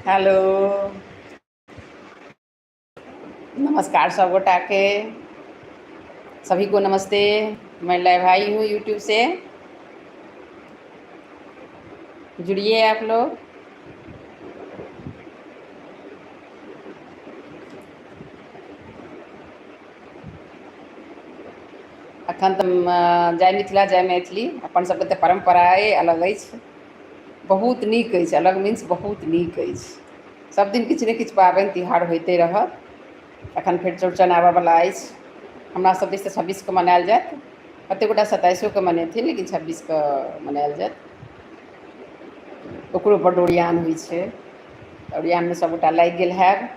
Hello. नमस्कार सब गोटा के। सभी को नमस्ते। मैं लय भाई हूँ यूट्यूब से। जुड़िए आप लोग। अखन तऽ जय मिथिला जय मैथिली। अपन सबके तऽ परम्परा अलग अछि, बहुत नीक अछि। अलग मीन्स बहुत नीक अछि। सब दिन किछु ने किछु पाबनि तिहार होइते रहत। एखन फेर चौड़चन आबऽवला अछि। हमरा सब दिस तऽ 26 के मनायल जायत। कतेक गोटा 27 के मनेथिन, लेकिन 26 के मनायल जायत। ओकरो बड्ड ओरियान होइ छै। ओरियानमे सभगोटा लागि गेल हैब।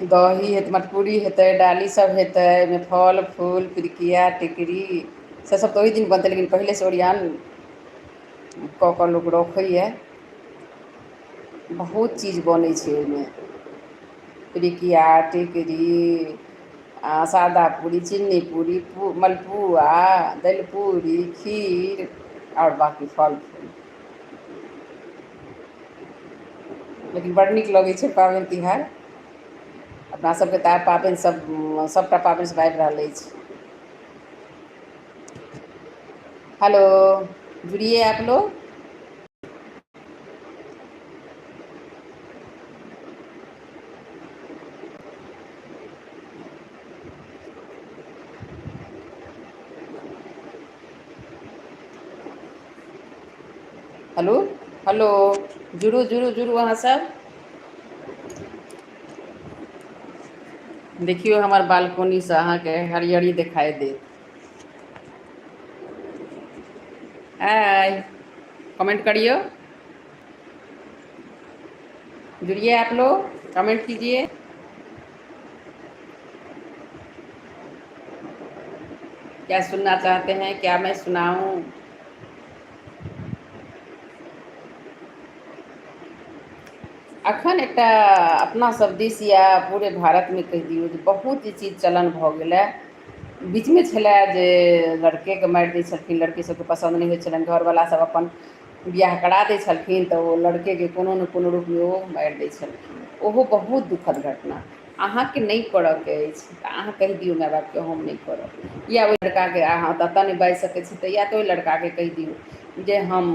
दही हेतै, मटकुरी हेतै, डाली सब हेतै, ओहिमे फल फूल पिरुकिया टिकड़ी से सब तऽ ओहि दिन बनतै, लेकिन पहिलेसँ ओरियान कऽ कऽ लोक रखैए। बहुत चीज बनै छै ओहिमे। पिरुकिया टिकड़ी आ सादा पूरी, चिन्नी पूरी, मलपुआ, दालि पूरी, खीर आओर बाँकी फल फूल। लेकिन बड़ नीक लगै छै पाबनि तिहार। अपना सभके तऽ आब पाबनि सभटा पाबनि सभ आबि रहल अछि। हेलो, जुड़िए आप लोग। हेलो हेलो, जुड़ू जुड़ू जुड़ू अहाँ सब। देखियौ हमर बालकोनीसँ अहाँके हरियरी देखाइ देत। हाय, कमेंट करियो। जुड़िए आप लोग, कमेंट कीजिए। क्या सुनना चाहते हैं, क्या मैं सुनाऊं। अखन एकटा अपना सब दिस या पूरे भारतमे कहि दियौ जे बहुत ई चीज चलन भऽ गेलै। बीचमे छलए जे लड़केके मारि दै छलखिन, लड़की सभके पसन्द नहि होइ छलनि, घरवला सब अपन बियाह करा दै छलखिन तऽ ओ लड़केके कोनो ने कोनो रूपमे ओ मारि दै छलखिन। ओहो बहुत दुखद घटना। अहाँके नहि करऽके अछि तऽ अहाँ कहि दिऔ माय बापके हम नहि करब, या ओहि लड़काके अहाँ ततऽ नहि बाजि सकै छी तऽ या तऽ ओहि लड़काके कहि दिऔ जे हम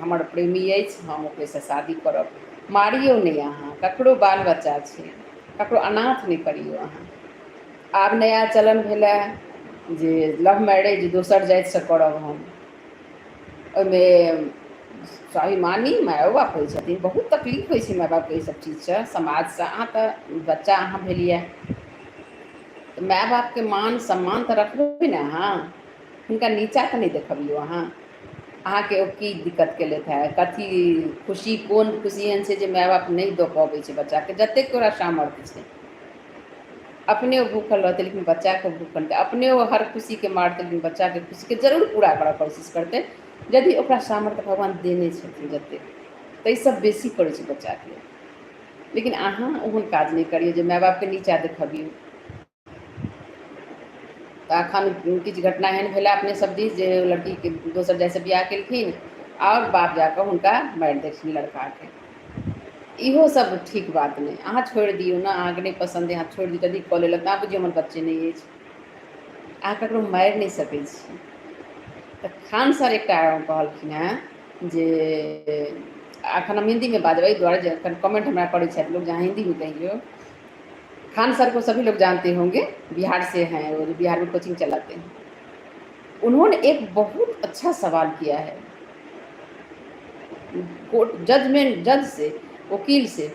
हमर प्रेमी अछि, हम ओकरेसँ शादी करब। मारियौ नहि अहाँ, ककरो बाल बच्चा छै, ककरो अनाथ नहि करियौ अहाँ। आब नया चलन भेलै जे लव मैरेज दोसर जातिसँ करब हम। ओहिमे स्वाभिमानी मायो बाप होइ छथिन, बहुत तकलीफ होइ छै माय बापके ईसभ चीजसँ, समाजसँ। अहाँ तऽ बच्चा अहाँ भेलिए तऽ माय बापके मान सम्मान तऽ रखबै ने अहाँ। हुनका नीचाँ तऽ नहि देखबियौ अहाँ। अहाँके ओ की दिक्कत केलथि हे, कथी खुशी, कोन खुशी एहन छै जे माय बाप नहि दऽ पबै छै बच्चाके, जतेक तोरा सामर्थ्य छै। अपने ओ भूखल रहतै लेकिन बच्चाके भूखल नहि, अपने ओ हर खुशीके मारतै लेकिन बच्चाके खुशीके जरूर पूरा करऽ कोशिश करतै, यदि ओकरा सामर्थ्य भगवान देने छथिन जतेक। ताहिसँ बेसी करै छै बच्चाके। लेकिन अहाँ ओहन काज नहि करियौ जे माय बापके नीचाँ देखबियौ। तऽ एखन किछु घटना एहन भेलै अपने सब दिस जे लड़कीके दोसर जातिसँ बियाह केलखिन आओर बाप जाकऽ हुनका मारि देलखिन लड़काके। इहो सब ठीक बात नहि। अहाँ छोड़ि दियौ ने, अहाँके नहि पसन्द अइ अहाँ छोड़ि दियौ, यदि कऽ लेलक तऽ अहाँ बुझियौ हमर बच्चे नहि अछि। अहाँ ककरो मारि नहि सकै छी। तऽ खान सर एकटा कहलखिन हेँ जे एखन हम हिन्दीमे बाजब एहि दुआरे जे एखन कमेंट हमरा करै छथि लोग जे अहाँ हिन्दीमे कहिऔ। खान सर को सभी लोग जानते होंगे, बिहार से हैं वो, जो बिहार में कोचिंग चलाते हैं। उन्होंने एक बहुत अच्छा सवाल किया है कोर्ट जज से, वकील से,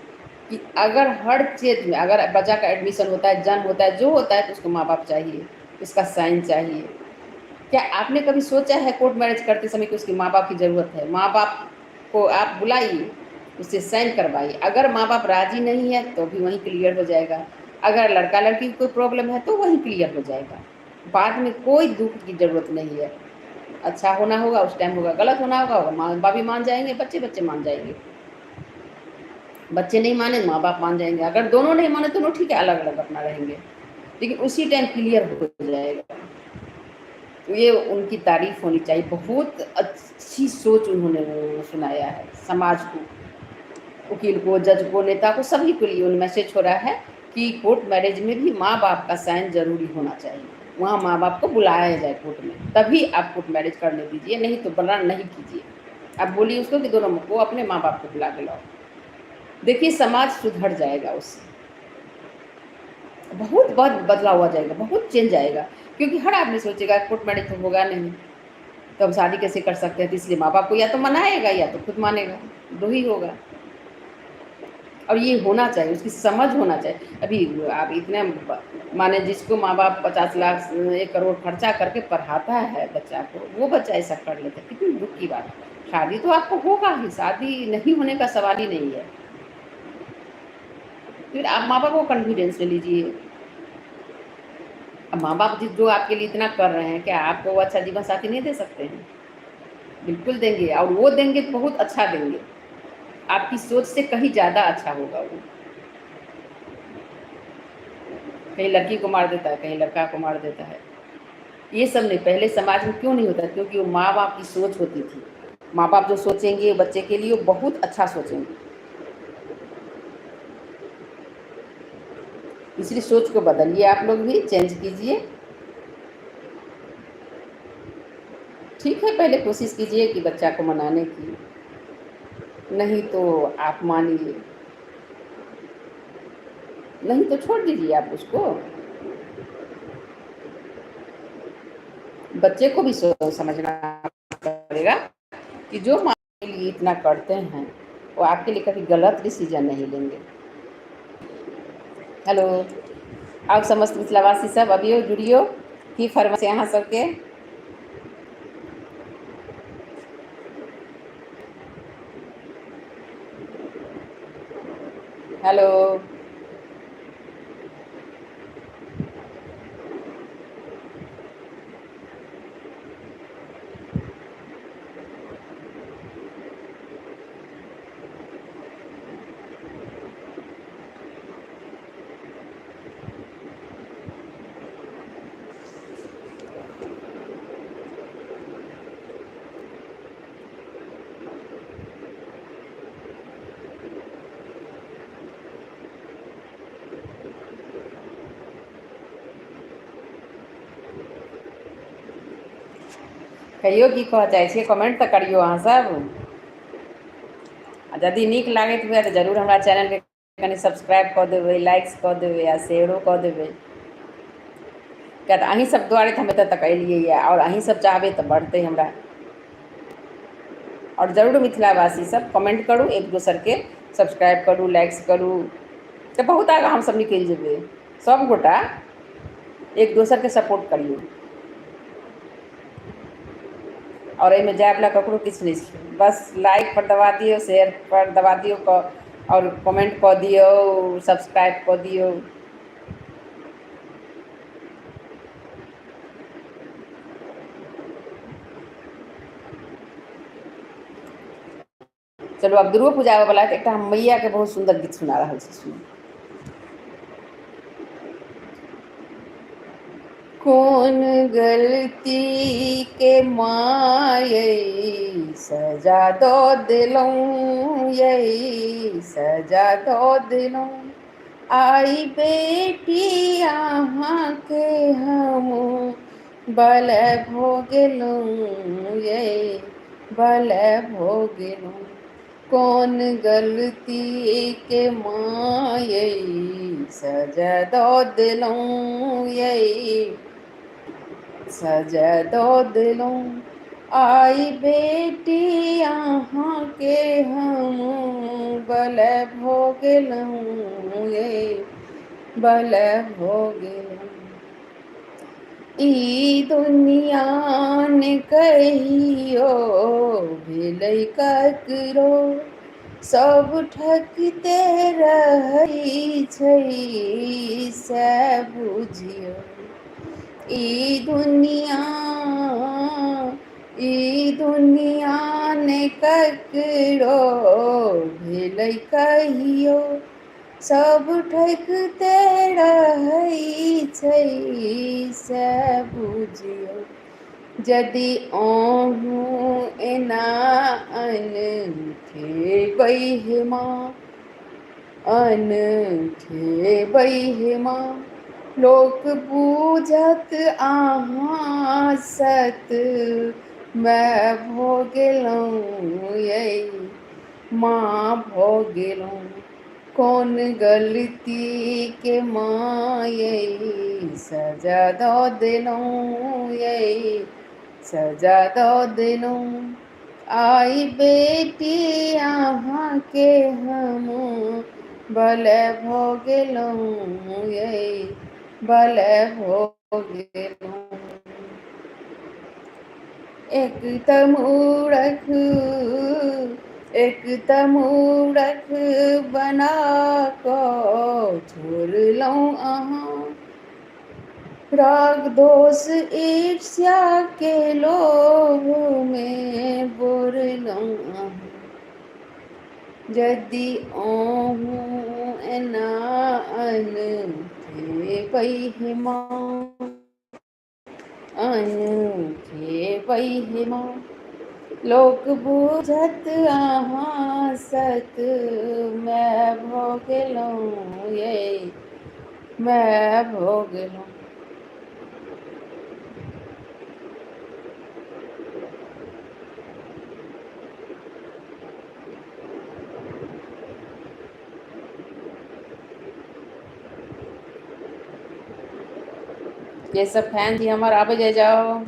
कि अगर हर चीज़ में अगर बच्चा का एडमिशन होता है, जन्म होता है, जो होता है तो उसको माँ बाप चाहिए, उसका साइन चाहिए। क्या आपने कभी सोचा है कोर्ट मैरिज करते समय कि उसके माँ बाप की ज़रूरत है? माँ बाप को आप बुलाइए, उससे साइन करवाइए। अगर माँ बाप राज़ी नहीं है तो भी वहीं क्लियर हो जाएगा। अगर लड़का लड़की की कोई प्रॉब्लम है तो वहीं क्लियर हो जाएगा। बाद में कोई दुख की ज़रूरत नहीं है। अच्छा होना होगा उस टाइम होगा, गलत होना होगा माँ बाप भी मान जाएंगे, बच्चे मान जाएंगे। बच्चे नहीं माने माँ बाप मान जाएंगे, अगर दोनों नहीं माने दोनों ठीक है, अलग अलग अपना रहेंगे। लेकिन उसी टाइम क्लियर हो जाएगा। तो ये उनकी तारीफ होनी चाहिए, बहुत अच्छी सोच उन्होंने सुनाया है समाज को, वकील को, जज को, नेता को, सभी के लिए उन्हें मैसेज हो रहा है कि कोर्ट मैरिज में भी माँ बाप का साइन जरूरी होना चाहिए, वहाँ माँ बाप को बुलाया जाए कोर्ट में, तभी आप कोर्ट मैरिज करने दीजिए, नहीं तो बना नहीं कीजिए। आप बोलिए उसको कि दोनों को अपने माँ बाप को बुला के लाओ, देखिए समाज सुधर जाएगा उससे, बहुत बहुत बदलाव आ जाएगा, बहुत चेंज आएगा। क्योंकि हर आदमी सोचेगा कोर्ट मैरिज तो होगा नहीं, तो हम शादी कैसे कर सकते हैं, तो इसलिए माँ बाप को या तो मनाएगा या तो खुद मानेगा, दो ही होगा। और ये होना चाहिए, उसकी समझ होना चाहिए। अभी आप इतने माने जिसको माँ बाप 50 लाख 1 करोड़ खर्चा करके पढ़ाता है बच्चा को, वो बच्चा ऐसा कर लेता है, कितनी दुख की बात है। शादी तो आपको होगा ही, शादी नहीं होने का सवाल ही नहीं है। फिर आप माँ बाप को कॉन्फिडेंस में लीजिए। अब माँ बाप जो आपके लिए इतना कर रहे हैं, क्या आपको वो अच्छा जीवन साथी नहीं दे सकते हैं? बिल्कुल देंगे, और वो देंगे तो बहुत अच्छा देंगे, आपकी सोच से कहीं ज़्यादा अच्छा होगा वो। कहीं लड़की को मार देता है, कहीं लड़का को मार देता है, ये सब नहीं। पहले समाज में क्यों नहीं होता? क्योंकि वो माँ बाप की सोच होती थी। माँ बाप जो सोचेंगे बच्चे के लिए, वो बहुत अच्छा सोचेंगे। इसलिए सोच को बदलिए, आप लोग भी चेंज कीजिए। ठीक है, पहले कोशिश कीजिए कि बच्चा को मनाने की, नहीं तो आप मानिए, नहीं तो छोड़ दीजिए आप उसको। बच्चे को भी समझना पड़ेगा कि जो माँ के लिए इतना करते हैं, वो आपके लिए कभी गलत डिसीजन नहीं लेंगे। हेलो, आप समस्त मिथिलावासी सब अभियो जुड़ियो की फरमाइश यहाँ सबके। हेलो, कहियो की कह चाहे छे, कमेंट तो करियो अहाँ सब। यदि नीक लागैत हुए तो जरूर हमारा चैनल के कनि सब्सक्राइब कऽ देबै, लाइक्स कऽ देबै आ शेयरो कऽ देबै। क्या तो अहीं सब दुआरे तो हम एतऽ तक एलियै है, और अहीं सब चाहबै तो बढ़तै हमरा। और जरूर मिथिलावासी सब कमेंट करूँ, एक दोसर के सब्सक्राइब करूँ, लाइक्स करूँ, तो बहुत आगे हम सब निकल जेबै। सब गोटा एक दोसर के सपोर्ट करिए। और एहिमे जायवला ककरो किछु नहीं छै, बस लाइक पर दबा दियो, शेयर पर दबा दियो, और कमेंट कऽ दियो, सब्सक्राइब कऽ दियो। चलो, अब दुर्गो पूजा आबे वाला है, एक हम मैया के बहुत सुंदर गीत सुना रहा छी, सुनिए। कौन गलती के माये सजा दो दिलों, यही सजा दो दिलों, आई बेटी यहाँ के हम बल भोगलूं, यही बल भोगलूं। कौन गलती के माये सजा दो दिलों, यही सजा दो दिलों, आई बेटी यहाँ के हम बल भोगलूं, ये बल भोगलूं। ई दुनिया ने कहियो भेलै ककरो, सब ठकते रहै छै से बुझियो। ई दुनिया ने ककरो भेलै कहियो, सब ठकते रहै कैसे बुझियो, यदि अहूँ एना अनठेबै हे माँ, अनठेबै हे माँ। लोक बुझत अहाँ सत मैं भऽ गेलहुँ यै, माँ भऽ गेलहुँ। कौन गलती के माँ यै, सजा दऽ देलहुँ यै, सजा दऽ देलहुँ। आई बेटी अहाँके हम बलै भऽ गेलहुँ यै, बलै भऽ गेलहुँ। एक तऽ मूरख बना कऽ छोड़लहुँ अहाँ, राग दोष ईर्ष्या के लोभ में बोरलहुँ अहाँ। यदि अहूँ एना अनठेबै हे माँ, अनठेबै हे माँ। लोक बुझत अहाँ सत मैं भऽ गेलहुँ यै, मैं भऽ गेलहुँ। ये सब फैन थी हमार, आबे जाए जाओ।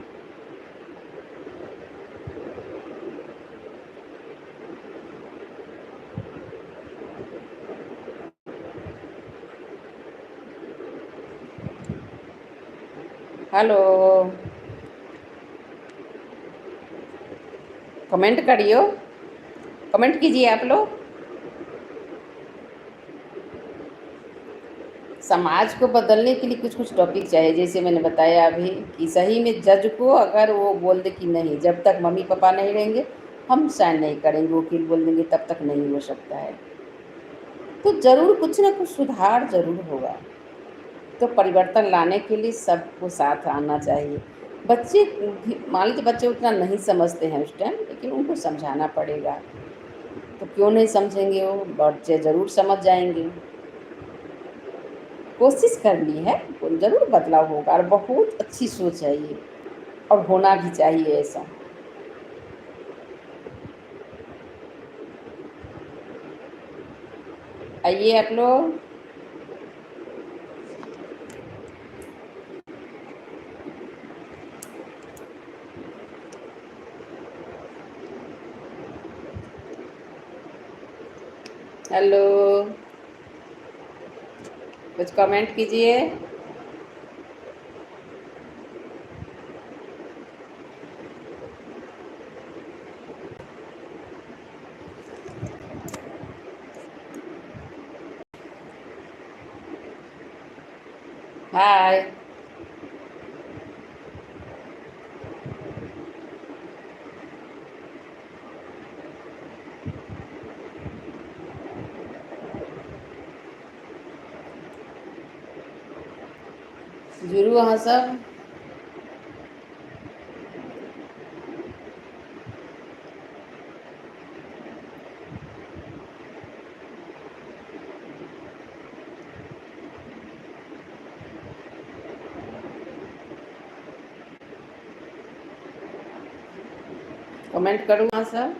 हेलो, कमेंट करियो, कमेंट कीजिए आप लोग। समाज को बदलने के लिए कुछ कुछ टॉपिक चाहिए, जैसे मैंने बताया अभी कि सही में जज को अगर वो बोल दे कि नहीं, जब तक मम्मी पापा नहीं रहेंगे हम साइन नहीं करेंगे, वकील बोल देंगे तब तक नहीं हो सकता है, तो ज़रूर कुछ ना कुछ सुधार ज़रूर होगा। तो परिवर्तन लाने के लिए सबको साथ आना चाहिए। बच्चे मान लीजिए बच्चे उतना नहीं समझते हैं उस टाइम, लेकिन उनको समझाना पड़ेगा। तो क्यों नहीं समझेंगे, वो बच्चे ज़रूर समझ जाएंगे। कोशिश करनी है, ज़रूर बदलाव होगा, और बहुत अच्छी सोच है ये, और होना भी चाहिए ऐसा। आइए आप लोग। हेलो, कुछ कमेंट कीजिए। हाय। जुड़ू अहाँ सब। कमेंट करूँ अहाँ सब,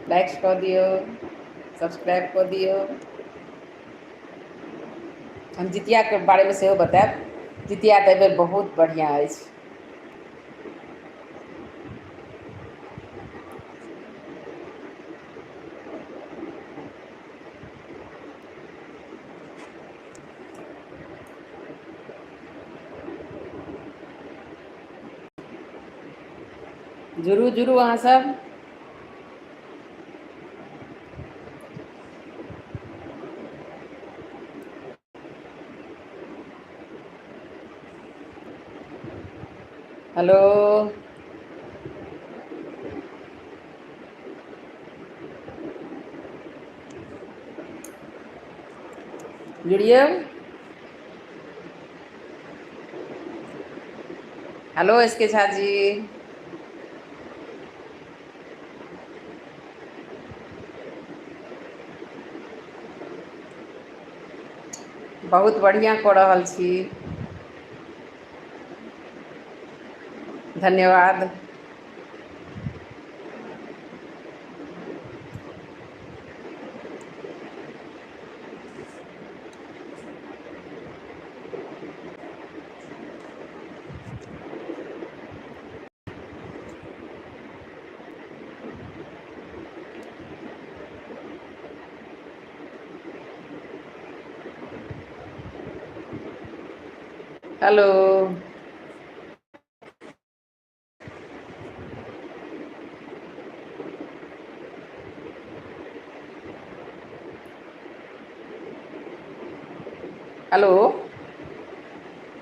लाइक्स कऽ दियौ, सब्सक्राइब कऽ दियौ। हम जितियाके बारेमे सेहो बतायब, जितिया तऽ एहि बेर बहुत बढ़िआँ अछि। जुड़ू जुड़ू अहाँ सब। हेलो, जुड़िए। हेलो इसके झा जी। बहुत बढ़िया कऽ रहल छी। धन्यवाद। हेलो। हेलो।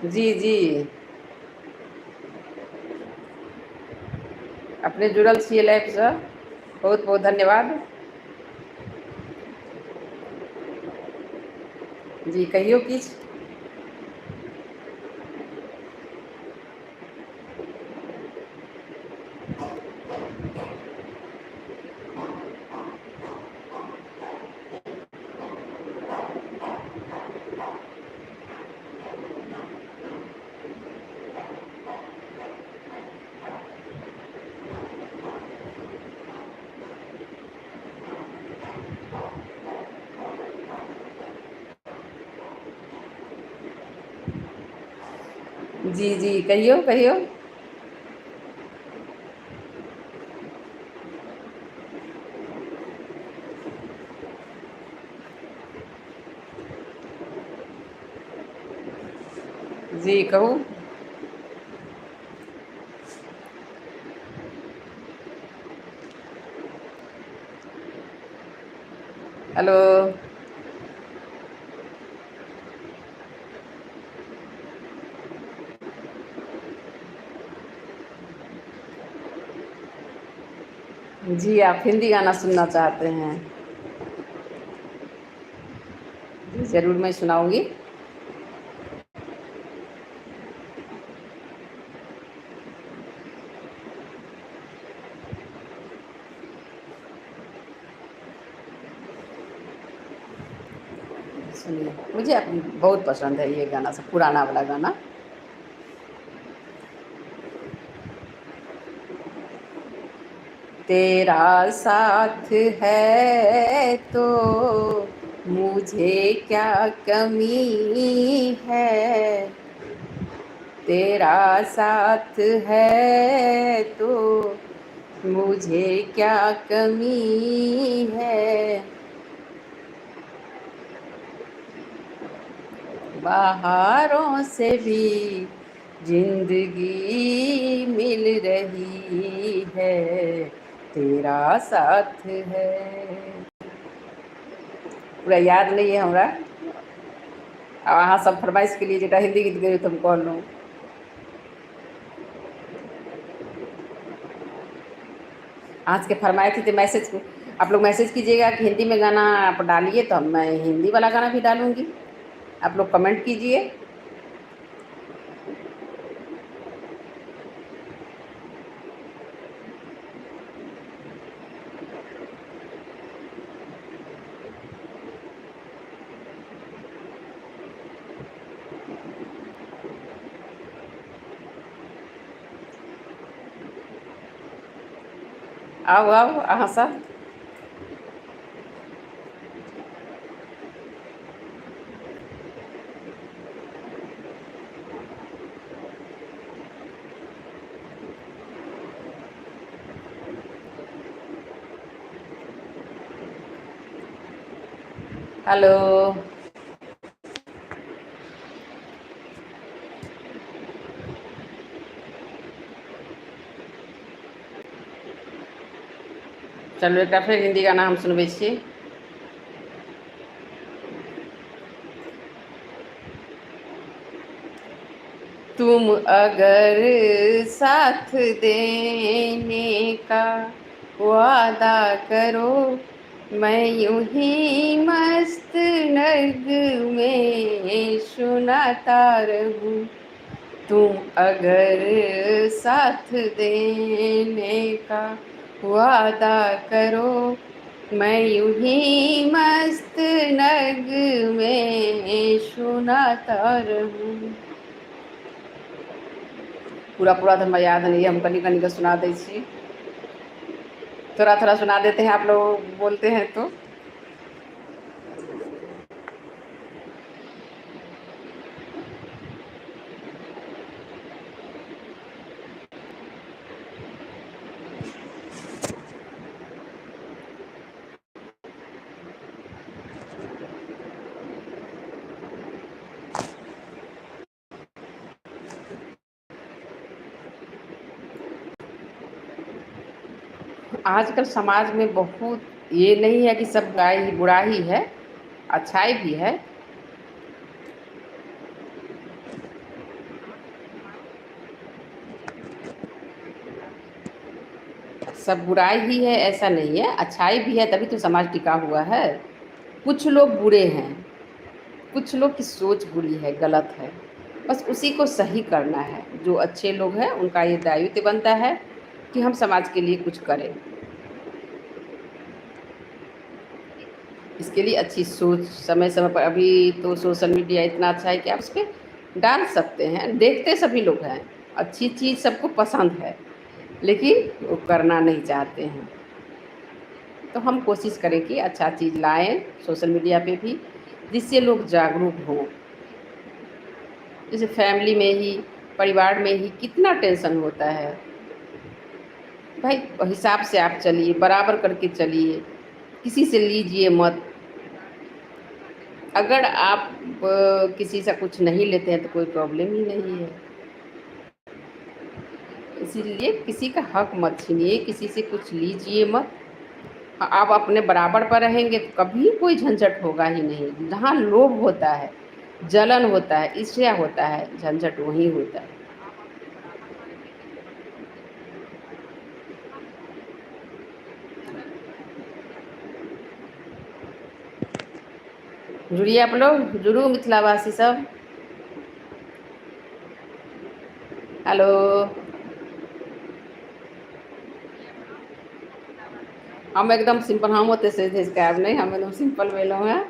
जी जी। अपने जुड़ल छियै लाइवसँ, बहुत बहुत धन्यवाद। जी कहियौ किछु। जी जी कहियौ कहियौ। जी कहू। हेलो। जी आप हिंदी गाना सुनना चाहते हैं? जी ज़रूर मैं सुनाऊंगी। सुनिए, मुझे बहुत पसंद है ये गाना, सब पुराना वाला गाना। तेरा साथ है तो मुझे क्या कमी है, तेरा साथ है तो मुझे क्या कमी है, बाहरों से भी जिंदगी मिल रही है, तेरा साथ है। पूरा याद नहीं है हमरा। अब अहाँ सब फरमाइश के लिए जेटा हिंदी गीत गए तो हम कहलूँ। आज के फरमाए थे तो मैसेज, आप लोग मैसेज कीजिएगा कि हिंदी में गाना आप डालिए, तो मैं हिंदी वाला गाना भी डालूंगी। आप लोग कमेंट कीजिए। आओ आओ अहाँ सब। हेलो। चलो एक फिर हिंदी गाना हम सुनबै छी। तुम अगर साथ देने का वादा करो मैं यूं ही मस्त नग में सुनाता रहूं, तुम अगर साथ देने का वादा करो। मैं यूं ही मस्त नग में सुनाता रहूं। पूरा पूरा तो हमें याद नहीं है, हम कनी कनी का सुना दै छी, थोड़ा थोड़ा सुना देते हैं, आप लोग बोलते हैं तो। आजकल समाज में बहुत, ये नहीं है कि सब बुरा ही है, अच्छाई भी है। सब बुराई ही है ऐसा नहीं है, अच्छाई भी है, तभी तो समाज टिका हुआ है। कुछ लोग बुरे हैं, कुछ लोग की सोच बुरी है, गलत है, बस उसी को सही करना है। जो अच्छे लोग हैं उनका ये दायित्व बनता है कि हम समाज के लिए कुछ करें। इसके लिए अच्छी सोच, समय समय पर, अभी तो सोशल मीडिया इतना अच्छा है कि आप उस पर डाल सकते हैं, देखते सभी लोग हैं, अच्छी चीज़ सबको पसंद है, लेकिन वो करना नहीं चाहते हैं। तो हम कोशिश करें कि अच्छा चीज़ लाएं सोशल मीडिया पे भी, जिससे लोग जागरूक हों। जैसे फैमिली में ही, परिवार में ही कितना टेंशन होता है भाई, हिसाब से आप चलिए, बराबर करके चलिए, किसी से लीजिए मत। अगर आप किसी से कुछ नहीं लेते हैं तो कोई प्रॉब्लम ही नहीं है। इसीलिए किसी का हक मत छीनिए, किसी से कुछ लीजिए मत। हाँ, आप अपने बराबर पर रहेंगे तो कभी कोई झंझट होगा ही नहीं। जहाँ लोभ होता है, जलन होता है, ईर्ष्या होता है, झंझट वहीं होता है। जुड़िए आप लोग, जुड़ू मिथिलावासी सब। हेलो। हम एकदम सिंपल, हम होते से कैब नहीं, हम एकदम सिंपल वेलो हैं।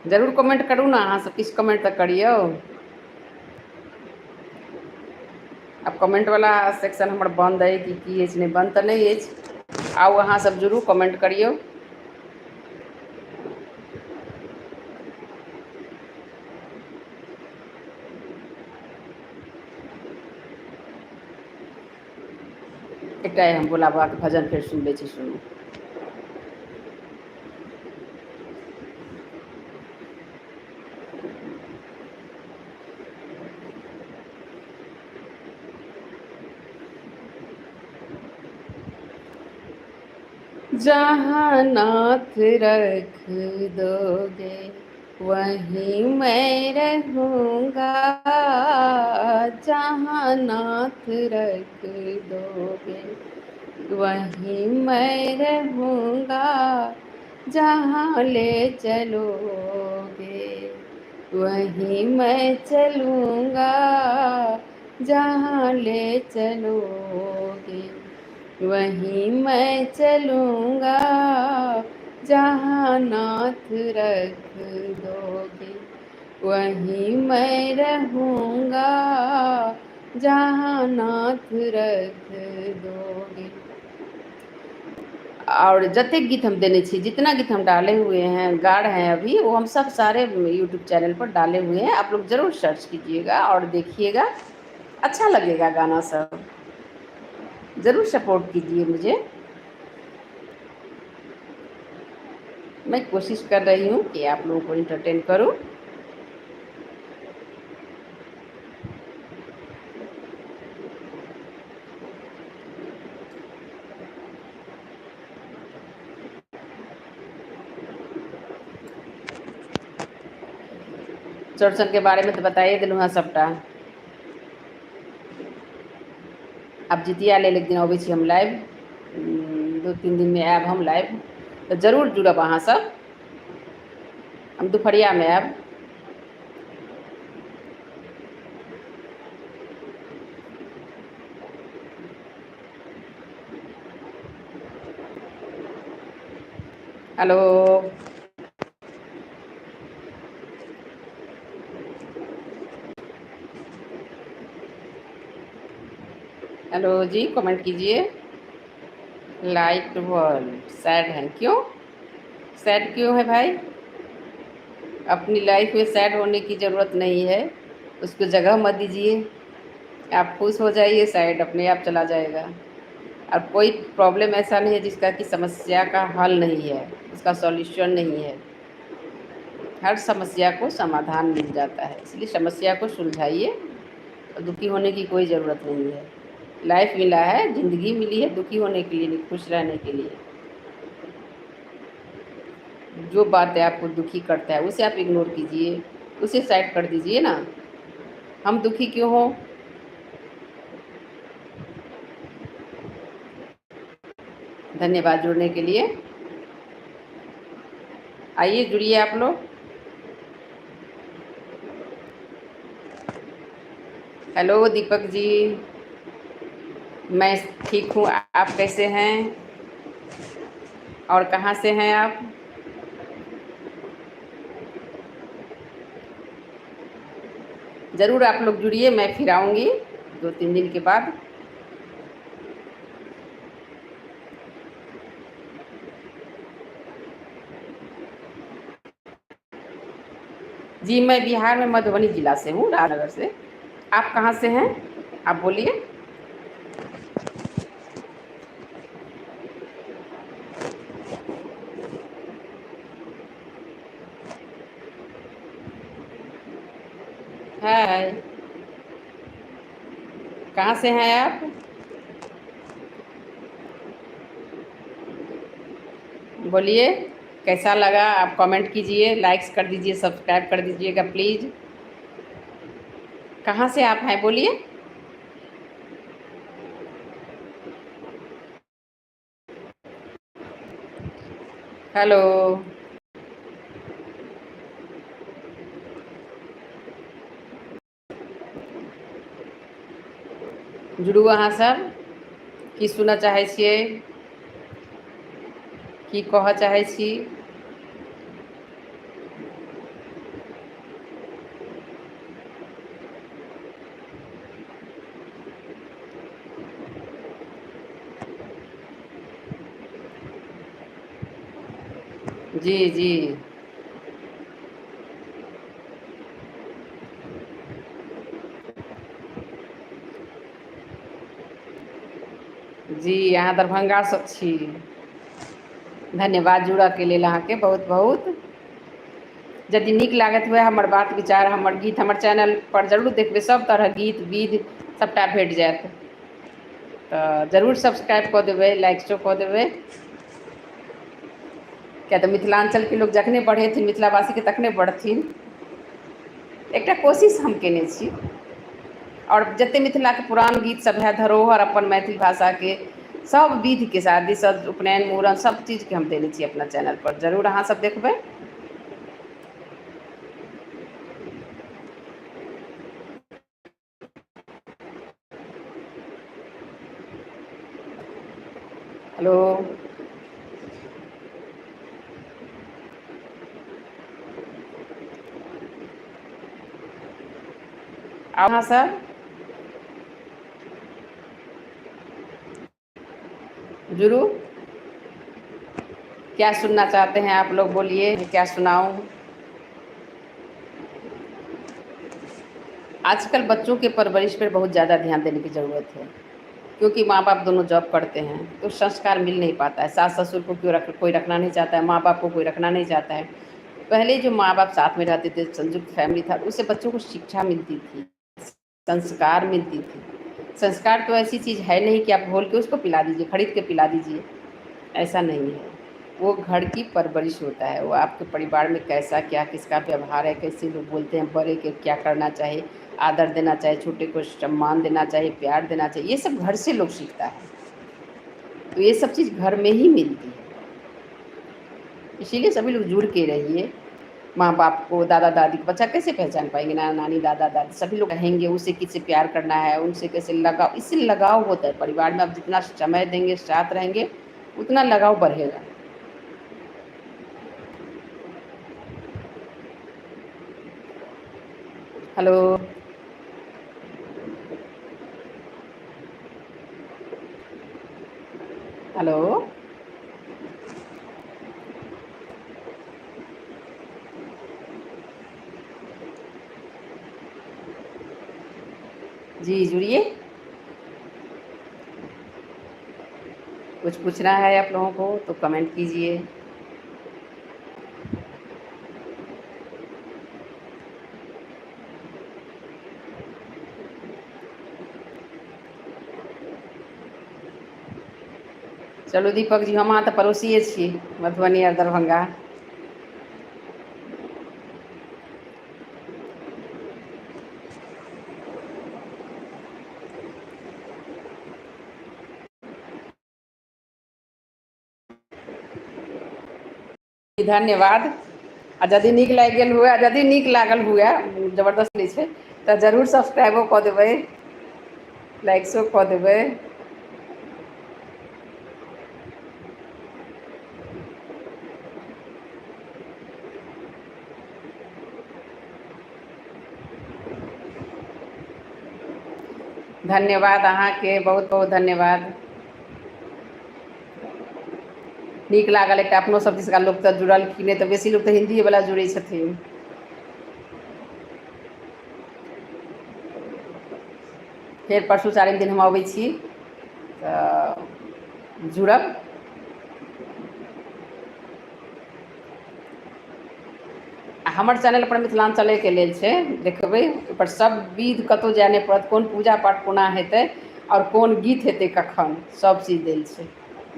जरूर कमेंट करू ना, अहाँ सब किछु कमेंट तऽ करियौ। अब कमेंट वाला सेक्शन हमर बंद है कि की अछि, नहीं बंद तऽ नहीं अछि। आउ अहाँ सब जुड़ू, कमेंट करियौ। एकटा हम भोला बाबा के भजन फेर सुन लै छी, सुनू। जहाँ नाथ रख दोगे वहीं मैं रहूँगा, जहाँ नाथ रख दोगे वहीं मैं रहूँगा, जहाँ ले चलोगे वहीं मैं चलूँगा, जहाँ ले चलोगे वहीं मैं चलूँगा, जहाँ नाथ रख दोगे वहीं मैं रहूँगा, जहाँ नाथ रख दोगे। और जते गीत हम देने छी, जितना गीत हम डाले हुए हैं, गा रहे हैं अभी, वो हम सब सारे यूट्यूब चैनल पर डाले हुए हैं। आप लोग ज़रूर सर्च कीजिएगा और देखिएगा, अच्छा लगेगा गाना सब। ज़रूर सपोर्ट कीजिए मुझे। मैं कोशिश कर रही हूँ कि आप लोगों को इंटरटेन करूँ। चौरचन के बारे में तो बताइए दिलू हाँ सबटा। आब जितिया लेल एक दिन अबै छी हम लाइव, 2-3 दिन में आयब हम लाइव, तो जरूर जुड़ब अहाँ सब। हम दुपहरिया में आयब। हेलो हेलो जी, कमेंट कीजिए। लाइट वर्ल्ड सैड है, क्यों सैड क्यों है भाई? अपनी लाइफ में सैड होने की ज़रूरत नहीं है, उसको जगह मत दीजिए। आप खुश हो जाइए, सैड अपने आप चला जाएगा। और कोई प्रॉब्लम ऐसा नहीं है जिसका कि समस्या का हल नहीं है, उसका सॉल्यूशन नहीं है। हर समस्या को समाधान मिल जाता है, इसलिए समस्या को सुलझाइए और दुखी होने की कोई ज़रूरत नहीं है। लाइफ मिला है, ज़िंदगी मिली है दुखी होने के लिए नहीं, खुश रहने के लिए। जो बातें आपको दुखी करता है उसे आप इग्नोर कीजिए, उसे साइड कर दीजिए ना। हम दुखी क्यों हों? धन्यवाद जुड़ने के लिए। आइए जुड़िए आप लोग। हेलो दीपक जी, मैं ठीक हूँ, आप कैसे हैं और कहाँ से हैं आप? ज़रूर आप लोग जुड़िए, मैं फिर आऊँगी 2-3 दिन के बाद। जी, मैं बिहार में मधुबनी ज़िला से हूँ, राजनगर से। आप कहाँ से हैं? आप बोलिए। हाय, कहाँ से हैं आप? बोलिए, कैसा लगा? आप कमेंट कीजिए, लाइक्स कर दीजिए, सब्सक्राइब कर दीजिएगा प्लीज़। कहाँ से आप हैं बोलिए? हेलो, जुड़ू अहाँ सब। की सुनऽ चाहै छियै, की कहऽ चाहै छी? जी जी जी, अहाँ दरभंगासँ छी। धन्यवाद जुड़ऽके लेल अहाँके बहुत बहुत। यदि नीक लागत हुए हमर बात विचार, हमर गीत, हमर चैनल पर जरूर देखबै, सब तरह गीत विध सबटा भेट जायत। तऽ जरूर सब्सक्राइब कऽ देबै, लाइक्सो कऽ देबै। किया तऽ मिथिलाञ्चलके लोक जखने बढ़ेथिन, मिथिलावासीके तखने बढ़थिन। एकटा कोशिश हम केने छी। और जतेक मिथिलाके पुरान गीत सब है, धरोहर अपन मैथिली भाषाके, सब विधिके शादी सब, उपनयन मूड़न सब चीजके हम देने छी अपना चैनल पर, जरूर अहाँ सब देखबै। हेलो, अहाँ सब जुड़ू। क्या सुनना चाहते हैं आप लोग बोलिए, क्या सुनाऊं? आजकल बच्चों के परवरिश पर बहुत ज़्यादा ध्यान देने की ज़रूरत है, क्योंकि माँ बाप दोनों जॉब करते हैं तो संस्कार मिल नहीं पाता है। सास ससुर को कोई रखना नहीं चाहता है, माँ बाप को कोई रखना नहीं चाहता है। पहले जो माँ बाप साथ में रहते थे, संयुक्त फैमिली था, उससे बच्चों को शिक्षा मिलती थी, संस्कार मिलती थी। संस्कार तो ऐसी चीज़ है नहीं कि आप घोल के उसको पिला दीजिए, खरीद के पिला दीजिए, ऐसा नहीं है। वो घर की परवरिश होता है। वो आपके परिवार में कैसा क्या किसका व्यवहार है, कैसे लोग बोलते हैं, बड़े के क्या करना चाहिए, आदर देना चाहिए, छोटे को सम्मान देना चाहिए, प्यार देना चाहिए, ये सब घर से लोग सीखता है। तो ये सब चीज़ घर में ही मिलती है। इसीलिए सभी लोग जुड़ के रहिए। माँ बाप को, दादा दादी को बच्चा कैसे पहचान पाएंगे, नाना नानी दादा दादी सभी लोग कहेंगे उसे किससे प्यार करना है, उनसे कैसे लगाव, इससे लगाव होता है परिवार में। आप जितना समय देंगे, साथ रहेंगे, उतना लगाव बढ़ेगा। हेलो। हेलो। जी जुड़िए। कुछ पूछना है आप लोगों को तो कमेंट कीजिए। चलो दीपक जी, हम अहाँ तऽ पड़ोसिए छी, मधुबनी और दरभंगा। धन्यवाद। आ यदि नीक लागि गेल हुए, यदि नीक लागल हुए, जबरदस्त नहीं छै, तऽ जरूर सब्सक्राइबो कऽ देबै, लाइक्सो कऽ देबै। धन्यवाद अहाँके, बहुत बहुत धन्यवाद। नीक लागल, एकटा अपनो सब दिसका लोक तऽ जुड़लखिन, नहि तऽ बेसी लोक तऽ हिन्दीएवला जुड़ै छथिन। फेर परसू चारिम दिन हम अबै छी तऽ जुड़ब। आ हमर चैनल पर मिथिलाञ्चलेके लेल छै, देखबै ओहिपर सब विध, कतहु जाय नहि पड़त, कोन पूजा पाठ कोना हेतै और कोन गीत हेतै कखन, सब चीज देल छै।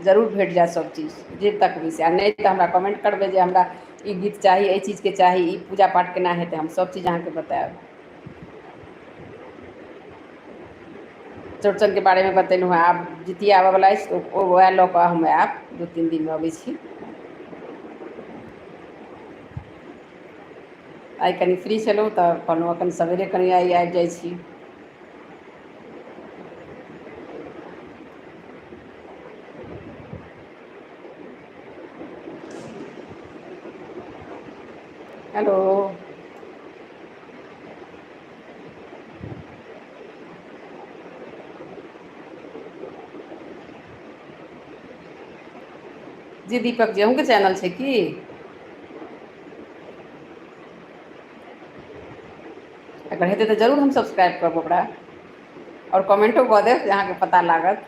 जरूर भेट जायत सब चीज, जे तकबै से। आ नहि तऽ हमरा कमेंट करबै जे हमरा ई गीत चाही, एहि चीजके चाही, ई पूजा पाठ केना हेतै, हम सब चीज अहाँके बतायब। चौड़चनके बारेमे बतेलहुँ हेँ, आब जितिया आबयवला अछि तऽ वएह लऽ कऽ हम आयब, 2-3 दिनमे अबै छी। आइ कनि फ्री छलहुँ तऽ कहलहुँ एखन सवेरे कनि आइ आबि जाइ छी। हेलो। जी दीपक जी, अहूँके चैनल छै की? अगर हेतै तऽ जरूर हम सब्सक्राइब करब ओकरा, और कमेंटो कऽ देब जे अहाँके पता लागत।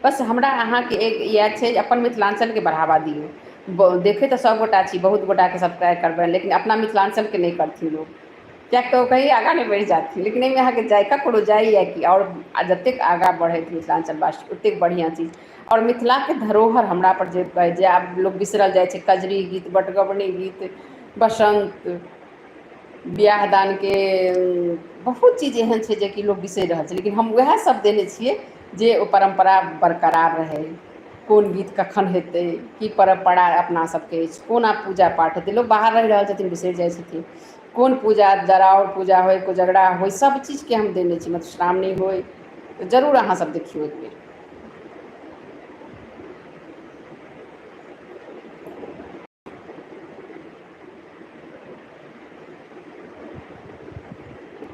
बस हमरा अहाँके एक इएह छै जे अपन मिथिलाञ्चलके बढ़ावा दियौ। देखै तऽ सभगोटा छी, बहुत गोटाके सब्सक्राइब करबै, लेकिन अपना मिथिलाञ्चलके नहि करथिन लोक, किएक तऽ ओ कहीं आगाँ नहि बढ़ि जाथिन। लेकिन एहिमे अहाँके जाय, ककरो जाइए कि, आओर जतेक आगाँ बढ़ैत मिथिलाञ्चलवासी ओतेक बढ़िआँ चीज। और मिथिलाके धरोहर हमरा पर जे कहै, जे आब लोक बिसरल जाइ छै, कजरी गीत, बटगबनी गीत, बसंत, बियाह दानके बहुत चीज एहन छै जेकि लोक बिसरि रहल छै, लेकिन हम उएह सब देने छियै जे ओ परम्परा बरकरार रहै। कोन गीत कखन हेतै, की परम्परा अपना सबके अछि, कोना पूजा पाठ हेतै, लोक बाहर रहि रहल छथिन, बिसरि जाइ छथिन। कोन पूजा, जराउ पूजा होय, कोजगरा होय, सब चीजके हम देने छी, मधुश्रावणी होय, तऽ जरूर अहाँसब देखियौ एक बेर।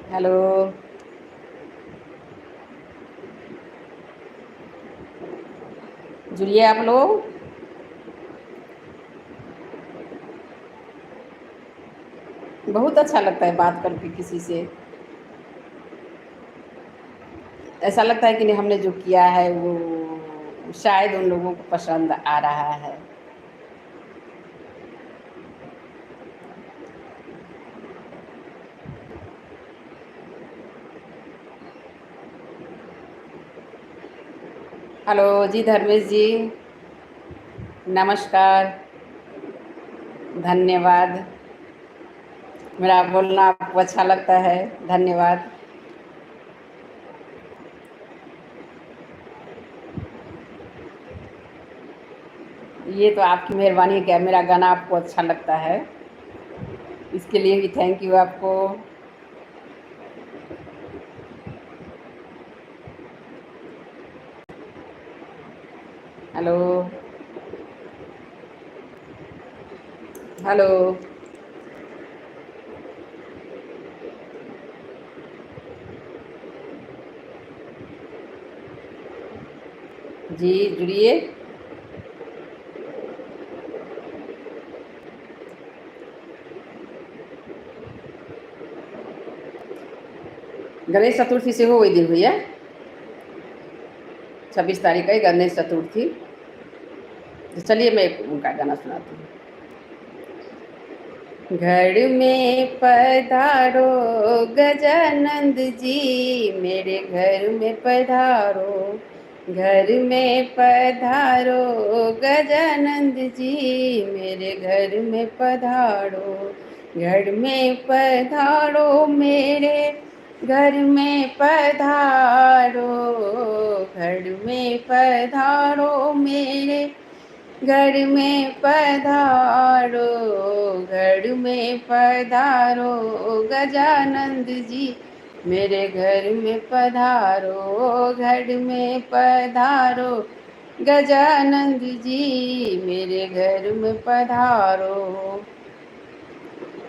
हेलो। जुड़िए आप लोग। बहुत अच्छा लगता है बात करके किसी से, ऐसा लगता है कि नहीं हमने जो किया है वो शायद उन लोगों को पसंद आ रहा है। हेलो जी धर्मेश जी, नमस्कार। धन्यवाद। मेरा बोलना आपको अच्छा लगता है, धन्यवाद। ये तो आपकी मेहरबानी है कि मेरा गाना आपको अच्छा लगता है, इसके लिए भी थैंक यू आपको। हेलो हेलो जी, जुड़िए। गणेश चतुर्थी से हो वही दिन भैया, 26 तारीख का ही गणेश चतुर्थी। तो चलिए मैं उनका गाना सुनाती हूँ। घर में पधारो गजानंद जी, मेरे घर में पधारो। घर में पधारो गजानंद जी, मेरे घर में पधारो। घर में पधारो मेरे घर में पधारो। घर में पधारो मेरे घर में पधारो। घर में पधारो गजानंद जी, मेरे घर में पधारो। घर में पधारो गजानंद जी, मेरे घर में पधारो।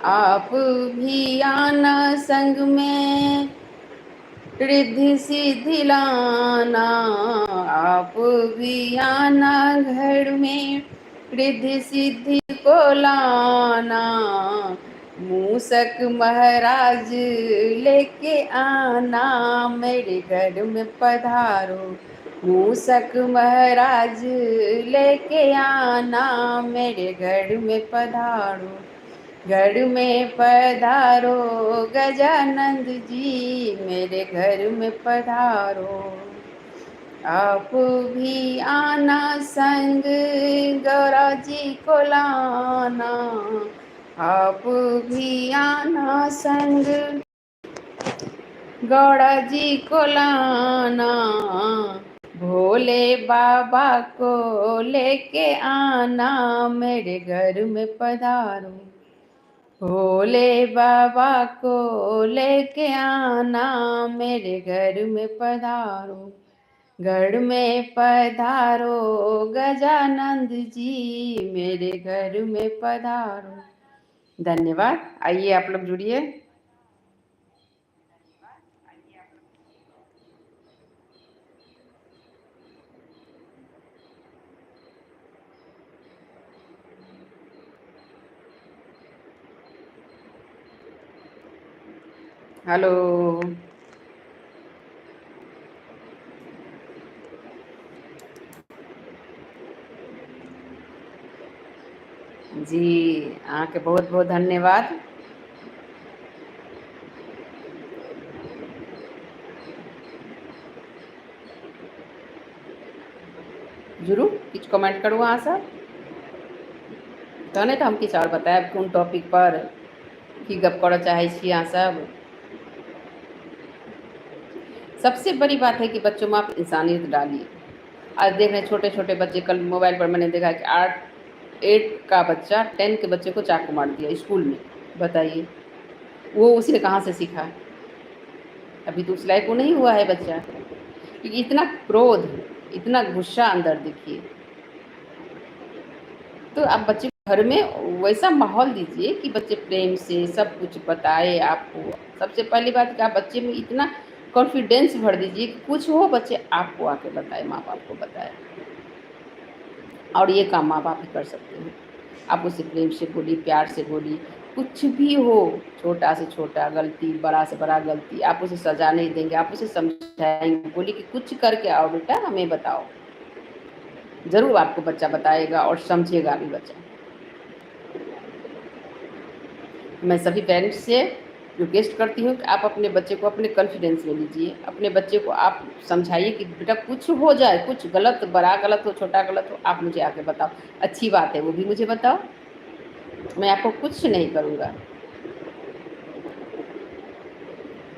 आप भी आना संग में रिद्धि सिद्धि लाना। आप भी आना घर में रिद्धि सिद्धि को लाना। मूसक महाराज लेके आना, मेरे घर में पधारो। मूसक महाराज लेके आना, मेरे घर में पधारो। घर में पधारो गजानंद जी, मेरे घर में पधारो। आप भी आना संग गौरा जी को लाना। आप भी आना संग गौड़ा जी को लाना। भोले बाबा को लेके आना, मेरे घर में पधारो। भोले बाबा को लेके आना, मेरे घर में पधारो। घर में पधारो गजानंद जी, मेरे घर में पधारो। धन्यवाद। आइए आप लोग जुड़िए। हेलो जी, आपके बहुत बहुत धन्यवाद। जरूर कुछ कमेंट करूँ अहाँ सब तहने तो हम किछु और बताएब कोन टॉपिक पर की गप करऽ चाहे छी अहाँ सब। सबसे बड़ी बात है कि बच्चों में आप इंसानियत डालिए। आज देख रहे हैं छोटे छोटे बच्चे, कल मोबाइल पर मैंने देखा कि 8 का बच्चा 10 के बच्चे को चाकू मार दिया स्कूल में। बताइए वो उसने कहाँ से सीखा? अभी तो उस लायक वो नहीं हुआ है बच्चा, क्योंकि इतना क्रोध, इतना गुस्सा अंदर देखिए। तो आप बच्चे को घर में वैसा माहौल दीजिए कि बच्चे प्रेम से सब कुछ बताए आपको। सबसे पहली बात कि आप बच्चे में इतना कॉन्फिडेंस भर दीजिए कि कुछ हो बच्चे आपको आके बताए, माँ बाप को बताए। और ये काम माँ बाप ही कर सकते हैं। आप उसे प्रेम से बोलिए, प्यार से बोलिए, कुछ भी हो, छोटा से छोटा गलती, बड़ा से बड़ा गलती, आप उसे सजा नहीं देंगे, आप उसे समझाएंगे, बोलिए कि कुछ करके आओ बेटा, हमें बताओ। ज़रूर आपको बच्चा बताएगा और समझेगा भी बच्चा। मैं सभी पेरेंट्स से रिक्वेस्ट करती हूँ कि आप अपने बच्चे को अपने कॉन्फिडेंस में लीजिए, अपने बच्चे को आप समझाइए कि बेटा कुछ हो जाए, कुछ गलत, बड़ा गलत हो, छोटा गलत हो, आप मुझे आके बताओ, अच्छी बात है वो भी मुझे बताओ, मैं आपको कुछ नहीं करूँगा।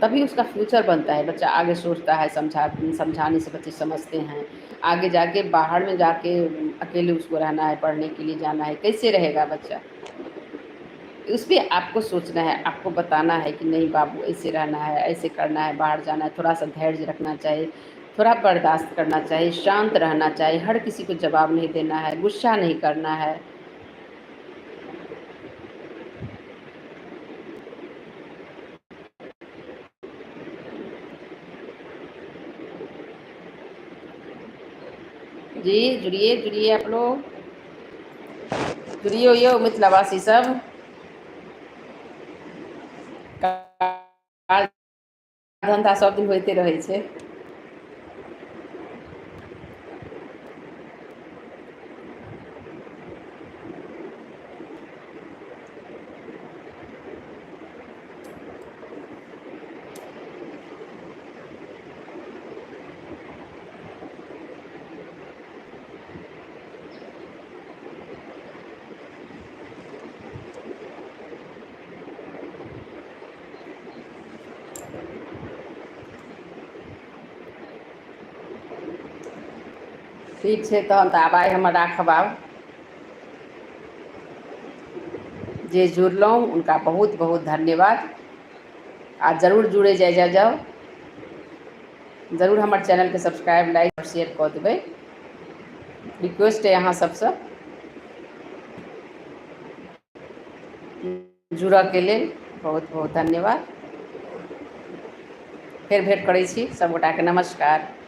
तभी उसका फ्यूचर बनता है, बच्चा आगे सोचता है, समझाने से बच्चे समझते हैं। आगे जाके बाहर में जाके अकेले उसको रहना है, पढ़ने के लिए जाना है, कैसे रहेगा बच्चा? उस पे आपको सोचना है, आपको बताना है कि नहीं बाबू ऐसे रहना है, ऐसे करना है, बाहर जाना है, थोड़ा-सा धैर्य रखना चाहिए, थोड़ा बर्दाश्त करना चाहिए, शांत रहना चाहिए, हर किसी को जवाब नहीं देना है, गुस्सा नहीं करना है। जी, जुड़िए, जुड़िए आप लोग, जुड़िए मिथिलावासी सब। काज धंधा सब दिन होते रहै छै। ठीक छै तहन तऽ आब आइ हमर राखब आब। जे जुड़लहुँ हुनका बहुत बहुत धन्यवाद। आ जरूर जुड़े जाओ, जरूर हमर चैनल के सब्सक्राइब, लाइक और शेयर कऽ देबै। रिक्वेस्ट है अहाँ सबसँ जुड़ऽके लेल बहुत बहुत धन्यवाद। फेर भेँट करै छी, सबगोटाके नमस्कार।